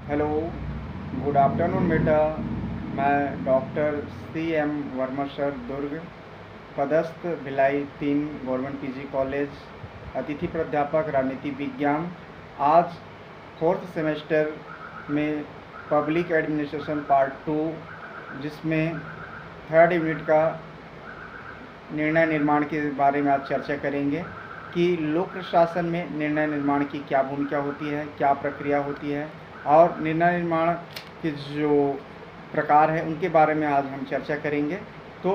Hello, good afternoon बेटा। मैं doctor C. M. Verma sir, Durg, पदस्थ भिलाई 3 गवर्नमेंट पीजी कॉलेज, अतिथि प्राध्यापक राजनीति विज्ञान। आज 4th सेमेस्टर में पब्लिक एडमिनिस्ट्रेशन पार्ट 2, जिसमें 3rd यूनिट का निर्णय निर्माण के बारे में आज चर्चा करेंगे कि लोक प्रशासन में निर्णय निर्माण की क्या भूमिका होती है, क्या प्रक्रिया होती है और निर्णय निर्माण के जो प्रकार है उनके बारे में आज हम चर्चा करेंगे। तो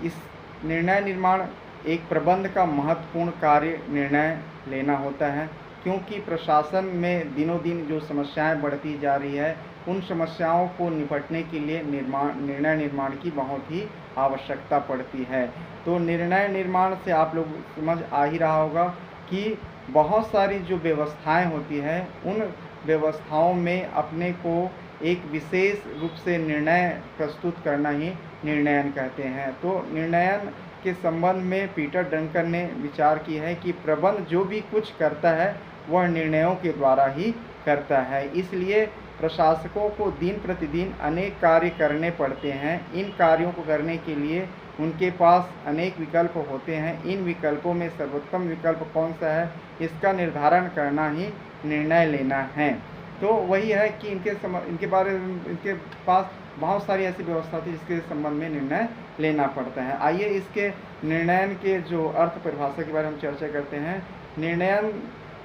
इस निर्णय निर्माण एक प्रबंध का महत्वपूर्ण कार्य निर्णय लेना होता है, क्योंकि प्रशासन में दिनों दिन जो समस्याएं बढ़ती जा रही है उन समस्याओं को निपटने के लिए निर्णय निर्माण की बहुत ही आवश्यकता पड़ती है। तो निर्णय निर्माण से आप लोग समझ आ ही रहा होगा कि बहुत सारी जो व्यवस्थाएं होती हैं उन व्यवस्थाओं में अपने को एक विशेष रूप से निर्णय प्रस्तुत करना ही निर्णयन कहते हैं। तो निर्णयन के संबंध में पीटर डंकन ने विचार की है कि प्रबंध जो भी कुछ करता है वह निर्णयों के द्वारा ही करता है। इसलिए प्रशासकों को दिन प्रतिदिन अनेक कार्य करने पड़ते हैं। इन कार्यों को करने के लिए उनके पास अनेक विकल्प होते हैं। इन विकल्पों में सर्वोत्तम विकल्प कौन सा है, इसका निर्धारण करना ही निर्णय लेना है। तो वही है कि इनके पास बहुत सारी ऐसी व्यवस्था थी जिसके संबंध में निर्णय लेना पड़ता है। आइए इसके निर्णयन के जो अर्थ परिभाषा के बारे में हम चर्चा करते हैं। निर्णयन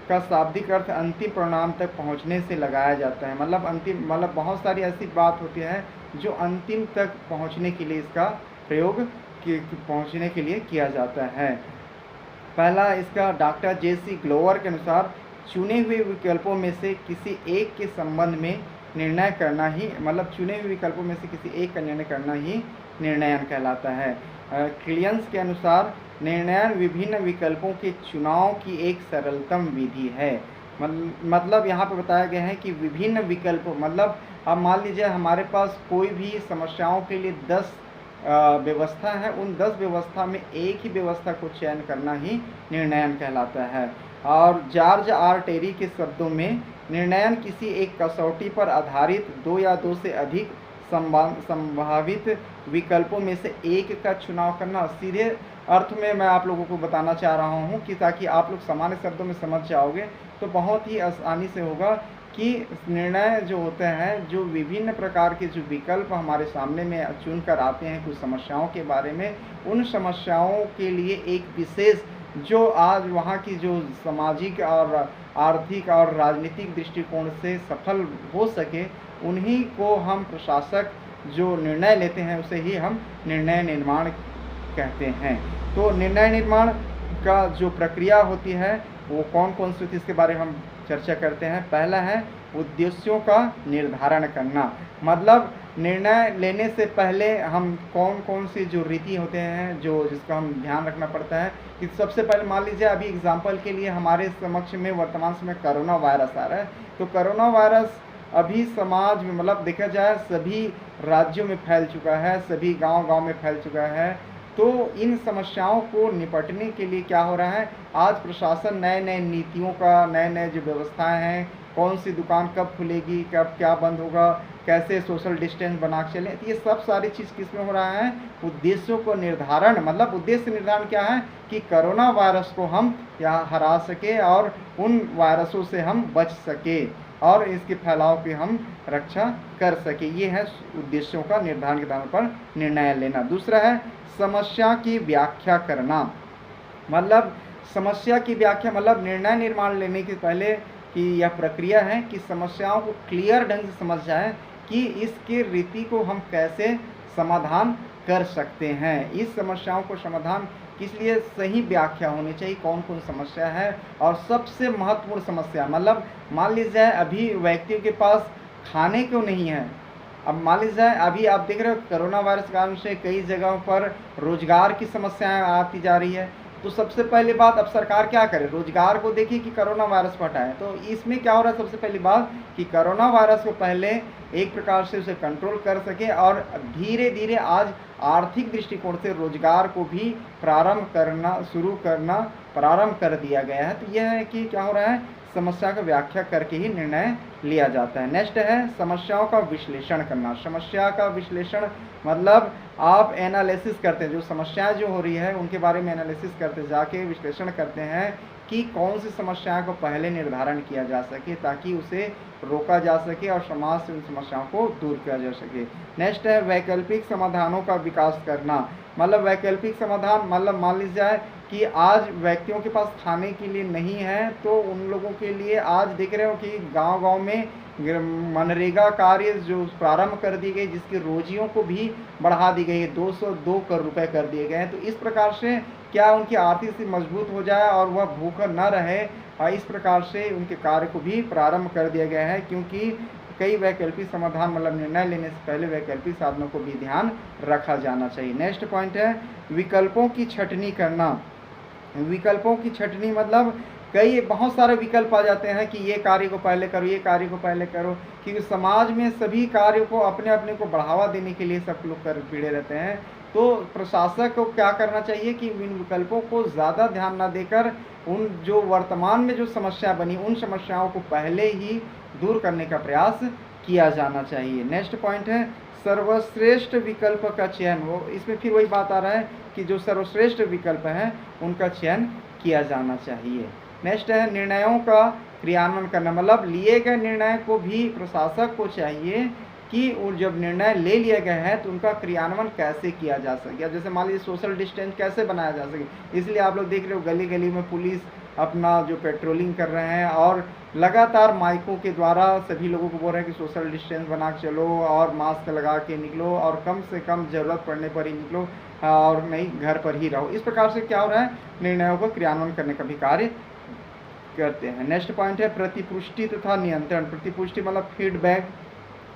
का शाब्दिक अर्थ अंतिम परिणाम तक पहुंचने से लगाया जाता है। मतलब बहुत सारी ऐसी बात होती है जो अंतिम तक पहुंचने के लिए इसका प्रयोग पहुंचने के लिए किया जाता है। पहला इसका डॉक्टर J.C. ग्लोवर के अनुसार चुने हुए विकल्पों में से किसी एक के संबंध में निर्णय करना ही चुने हुए विकल्पों में से किसी एक का निर्णय करना ही निर्णयन कहलाता है। क्लियंस के अनुसार निर्णयन विभिन्न विकल्पों के चुनाव की एक सरलतम विधि है। मतलब यहाँ पर बताया गया है कि विभिन्न विकल्पों अब मान लीजिए हमारे पास कोई भी समस्याओं के लिए 10 व्यवस्था है, उन 10 व्यवस्था में एक ही व्यवस्था को चयन करना ही निर्णयन कहलाता है। और जॉर्ज R. टेरी के शब्दों में निर्णयन किसी एक कसौटी पर आधारित 2 या 2 से अधिक संभावित विकल्पों में से एक का चुनाव करना। सीधे अर्थ में मैं आप लोगों को बताना चाह रहा हूं कि ताकि आप लोग सामान्य शब्दों में समझ जाओगे तो बहुत ही आसानी से होगा कि निर्णय जो होते हैं, जो विभिन्न प्रकार के जो विकल्प हमारे सामने में चुन कर आते हैं कुछ समस्याओं के बारे में, उन समस्याओं के लिए एक विशेष जो आज वहाँ की जो सामाजिक और आर्थिक और राजनीतिक दृष्टिकोण से सफल हो सके, उन्हीं को हम प्रशासक जो निर्णय लेते हैं उसे ही हम निर्णय निर्माण कहते हैं। तो निर्णय निर्माण का जो प्रक्रिया होती है वो कौन कौन सी होती है इसके बारे में हम चर्चा करते हैं। पहला है उद्देश्यों का निर्धारण करना। मतलब निर्णय लेने से पहले हम कौन कौन सी जो रीति होते हैं जिसका हम ध्यान रखना पड़ता है कि सबसे पहले मान लीजिए अभी एग्जाम्पल के लिए हमारे समक्ष में वर्तमान समय कोरोना वायरस आ रहा है। तो कोरोना वायरस अभी समाज में देखा जाए सभी राज्यों में फैल चुका है, सभी गांव में फैल चुका है। तो इन समस्याओं को निपटने के लिए क्या हो रहा है, आज प्रशासन नए नीतियों का, नए जो व्यवस्थाएं हैं, कौन सी दुकान कब खुलेगी, कब क्या बंद होगा, कैसे सोशल डिस्टेंस बना के चलें, तो ये सब सारी चीज़ किस में हो रहा है, उद्देश्यों को निर्धारण। उद्देश्य निर्धारण क्या है कि कोरोना वायरस को हम हरा सके और उन वायरसों से हम बच सके और इसके फैलाव की हम रक्षा कर सके। ये है उद्देश्यों का निर्धारण के आधार पर निर्णय लेना। दूसरा है समस्या की व्याख्या करना। समस्या की व्याख्या निर्णय निर्माण लेने के पहले कि यह प्रक्रिया है कि समस्याओं को क्लियर ढंग से समझ जाए कि इसके रीति को हम कैसे समाधान कर सकते हैं। इस समस्याओं को समाधान किस लिए सही व्याख्या होनी चाहिए, कौन कौन समस्या है और सबसे महत्वपूर्ण समस्या मान लीजिए अभी व्यक्तियों के पास खाने को नहीं है। अब मान लीजिए अभी आप देख रहे हो कोरोना वायरस के कारण से कई जगहों पर रोजगार की समस्याएं आती जा रही है। तो सबसे पहली बात अब सरकार क्या करे, रोजगार को देखिए कि कोरोना वायरस को हटाए। तो इसमें क्या हो रहा है, सबसे पहली बात कि कोरोना वायरस को पहले एक प्रकार से उसे कंट्रोल कर सके और धीरे धीरे आज आर्थिक दृष्टिकोण से रोजगार को भी शुरू करना प्रारंभ कर दिया गया है। तो यह है कि क्या हो रहा है, समस्या का व्याख्या करके ही निर्णय लिया जाता है। नेक्स्ट है समस्याओं का विश्लेषण करना। समस्या का विश्लेषण मतलब आप एनालिसिस करते हैं, जो समस्याएं जो हो रही है उनके बारे में एनालिसिस करते जाके विश्लेषण करते हैं कि कौन सी समस्याओं को पहले निर्धारण किया जा सके ताकि उसे रोका जा सके और समाज से उन समस्याओं को दूर किया जा सके। नेक्स्ट है वैकल्पिक समाधानों का विकास करना। मतलब वैकल्पिक समाधान मतलब मान लीजिए जाए कि आज व्यक्तियों के पास खाने के लिए नहीं है, तो उन लोगों के लिए आज देख रहे हो कि गांव-गांव में मनरेगा कार्य जो प्रारंभ कर दी गई, जिसकी रोजियों को भी बढ़ा दी गई है, 202 करोड़ रुपए कर दिए गए हैं। तो इस प्रकार से क्या उनकी आर्थिक स्थिति मजबूत हो जाए और वह भूखा न रहे, इस प्रकार से उनके कार्य को भी प्रारंभ कर दिया गया है, क्योंकि कई वैकल्पिक समाधान मतलब निर्णय लेने से पहले वैकल्पिक साधनों को भी ध्यान रखा जाना चाहिए। नेक्स्ट पॉइंट है विकल्पों की छटनी करना। विकल्पों की छटनी मतलब कई बहुत सारे विकल्प आ जाते हैं कि ये कार्य को पहले करो, ये कार्य को पहले करो, क्योंकि समाज में सभी कार्यों को अपने अपने को बढ़ावा देने के लिए सब लोग कर भिड़े रहते हैं। तो प्रशासक को क्या करना चाहिए कि इन विकल्पों को ज़्यादा ध्यान न देकर उन जो वर्तमान में जो समस्या बनी उन समस्याओं को पहले ही दूर करने का प्रयास किया जाना चाहिए। नेक्स्ट पॉइंट है सर्वश्रेष्ठ विकल्प का चयन। वो इसमें फिर वही बात आ रहा है कि जो सर्वश्रेष्ठ विकल्प हैं उनका चयन किया जाना चाहिए। नेक्स्ट है निर्णयों का क्रियान्वयन करना। मतलब लिए गए निर्णय को भी प्रशासक को चाहिए कि जब निर्णय ले लिए गए हैं तो उनका क्रियान्वयन कैसे किया जा सके। अब जैसे मान लीजिए सोशल डिस्टेंस कैसे बनाया जा सके, इसलिए आप लोग देख रहे हो गली गली में पुलिस अपना जो पेट्रोलिंग कर रहे हैं और लगातार माइकों के द्वारा सभी लोगों को बोल रहे हैं कि सोशल डिस्टेंस बना के चलो और मास्क लगा के निकलो और कम से कम ज़रूरत पड़ने पर ही निकलो और नहीं घर पर ही रहो। इस प्रकार से क्या हो रहा है, निर्णयों को क्रियान्वयन करने का भी कार्य करते हैं। नेक्स्ट पॉइंट है प्रतिपुष्टि तथा नियंत्रण। प्रतिपुष्टि मतलब फीडबैक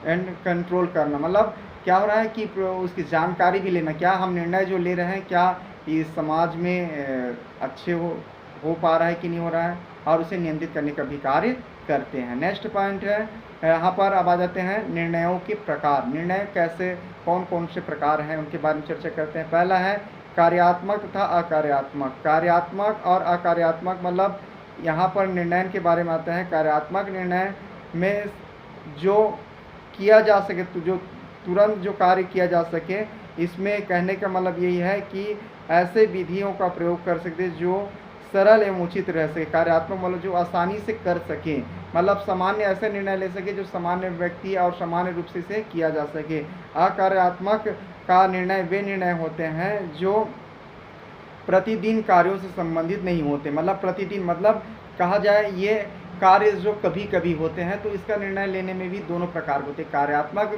एंड कंट्रोल करना। मतलब क्या हो रहा है कि उसकी जानकारी भी लेना, क्या हम निर्णय जो ले रहे हैं क्या इस समाज में अच्छे हो पा रहा है कि नहीं हो रहा है, और उसे नियंत्रित करने का भी कार्य करते हैं। नेक्स्ट पॉइंट है यहाँ पर अब आ जाते हैं निर्णयों के प्रकार। निर्णय कैसे कौन कौन से प्रकार हैं उनके बारे में चर्चा करते हैं। पहला है कार्यात्मक तथा अकार्यात्मक। कार्यात्मक और अकार्यात्मक मतलब यहाँ पर निर्णय के बारे में आता है। कार्यात्मक निर्णय में जो किया जा सके, तो जो तुरंत जो कार्य किया जा सके, इसमें कहने का मतलब यही है कि ऐसे विधियों का प्रयोग कर सकते जो सरल एवं उचित रह सके। कार्यात्मक मतलब जो आसानी से कर सके, मतलब सामान्य ऐसे निर्णय ले सके जो सामान्य व्यक्ति और सामान्य रूप से इसे किया जा सके। अकार्यात्मक का निर्णय वे निर्णय होते हैं जो प्रतिदिन कार्यों से संबंधित नहीं होते। मतलब प्रतिदिन मतलब कहा जाए ये कार्य जो कभी कभी होते हैं, तो इसका निर्णय लेने में भी दोनों प्रकार होते हैं। कार्यात्मक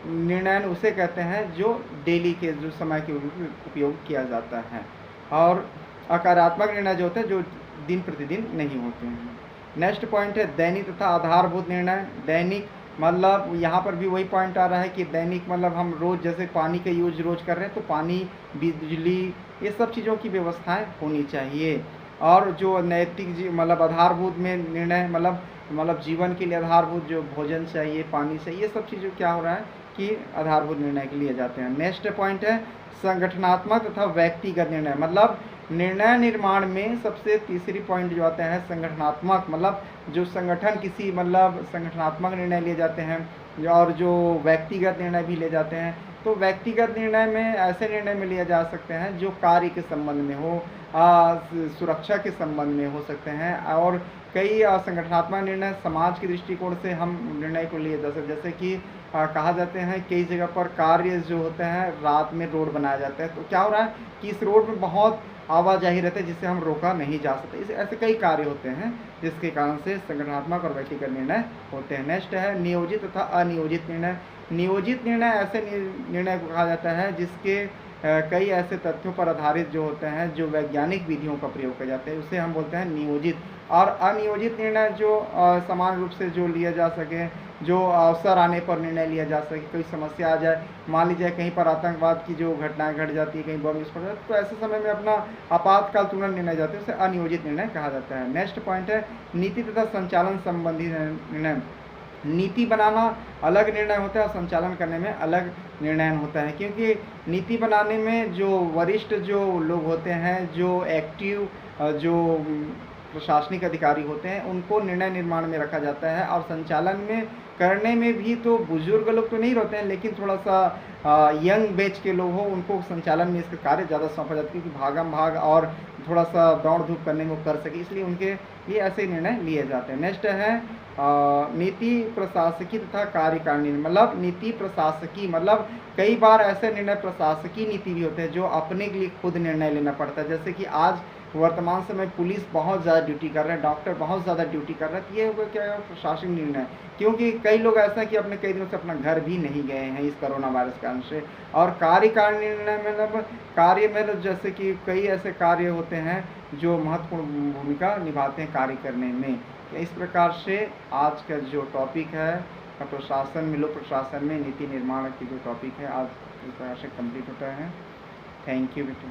निर्णय उसे कहते हैं जो डेली के जो समय के उपयोग किया जाता है, और अकारात्मक निर्णय जो होते हैं जो दिन प्रतिदिन नहीं होते हैं। नेक्स्ट पॉइंट है दैनिक तथा आधारभूत निर्णय। दैनिक मतलब यहाँ पर भी वही पॉइंट आ रहा है कि दैनिक मतलब हम रोज़ जैसे पानी का यूज रोज कर रहे हैं, तो पानी, बिजली, ये सब चीज़ों की व्यवस्थाएं होनी चाहिए। और जो नैतिक मतलब आधारभूत में निर्णय मतलब जीवन के लिए आधारभूत जो भोजन चाहिए, पानी चाहिए, ये सब चीज़ें क्या हो रहा है कि आधारभूत निर्णय के लिए जाते हैं। नेक्स्ट पॉइंट है संगठनात्मक तथा व्यक्तिगत निर्णय। मतलब निर्णय निर्माण में सबसे तीसरी पॉइंट जो आता है संगठनात्मक, मतलब जो संगठन किसी मतलब संगठनात्मक निर्णय लिए जाते हैं और जो व्यक्तिगत निर्णय भी ले जाते हैं। तो व्यक्तिगत निर्णय में ऐसे निर्णय में लिए जा सकते हैं जो कार्य के संबंध में हो, सुरक्षा के संबंध में हो सकते हैं, और कई संगठनात्मक निर्णय समाज के दृष्टिकोण से हम निर्णय को लिए जा सकते। जैसे कि कहा जाते हैं कई जगह पर कार्य जो होते हैं रात में रोड बनाया जाता है, तो क्या हो रहा है कि इस रोड में बहुत आवाजाही रहती है जिससे हम रोका नहीं जा सकते। इस ऐसे कई कार्य होते हैं जिसके कारण से संगठनात्मक और व्यक्तिगत निर्णय होते हैं। नेक्स्ट है नियोजित तथा अनियोजित निर्णय। नियोजित निर्णय ऐसे निर्णय को कहा जाता है जिसके कई ऐसे तथ्यों पर आधारित जो होते हैं जो वैज्ञानिक विधियों का प्रयोग किए जाते हैं, उसे हम बोलते हैं नियोजित। और अनियोजित निर्णय जो समान रूप से जो लिया जा सके, जो अवसर आने पर निर्णय लिया जा सके। कोई समस्या आ जाए, मान लीजिए कहीं पर आतंकवाद की जो घटनाएं घट जाती है, कहीं बम विस्फोट जाता है, तो ऐसे समय में अपना आपातकाल तुरंत निर्णय जाते हैं, उसे अनियोजित निर्णय कहा जाता है। नेक्स्ट पॉइंट है नीति तथा संचालन संबंधी निर्णय। नीति बनाना अलग निर्णय होता है और संचालन करने में अलग निर्णय होता है, क्योंकि नीति बनाने में जो वरिष्ठ जो लोग होते हैं, जो एक्टिव जो प्रशासनिक अधिकारी होते हैं उनको निर्णय निर्माण में रखा जाता है, और संचालन में करने में भी तो बुजुर्ग लोग तो नहीं रहते हैं, लेकिन थोड़ा सा यंग बैच के लोग हो उनको संचालन में इसका कार्य ज़्यादा सौंपा जाता है, क्योंकि भागम भाग और थोड़ा सा दौड़ धूप करने में वो कर सके, इसलिए उनके लिए ऐसे निर्णय लिए जाते हैं। नेक्स्ट है नीति प्रशासकी तथा कार्यकारिणी। मतलब नीति प्रशासकी मतलब कई बार ऐसे निर्णय प्रशासकीय नीति भी होते हैं जो अपने के लिए खुद निर्णय लेना पड़ता है। जैसे कि आज वर्तमान समय पुलिस बहुत ज़्यादा ड्यूटी कर रहे हैं, डॉक्टर बहुत ज़्यादा ड्यूटी कर रहे हैं, तो ये होगा क्या प्रशासनिक निर्णय, क्योंकि कई लोग ऐसा है कि अपने कई दिनों से अपना घर भी नहीं गए हैं इस कोरोना वायरस के कारण से। और कार्यकारिणी निर्णय मतलब कार्य में जैसे कि कई ऐसे कार्य होते हैं जो महत्वपूर्ण भूमिका निभाते हैं कार्य करने में। इस प्रकार से आज का जो टॉपिक है प्रशासन में, लोक प्रशासन में नीति निर्माण की जो टॉपिक है आज इस प्रकार से कंप्लीट होता है। थैंक यू बेटा।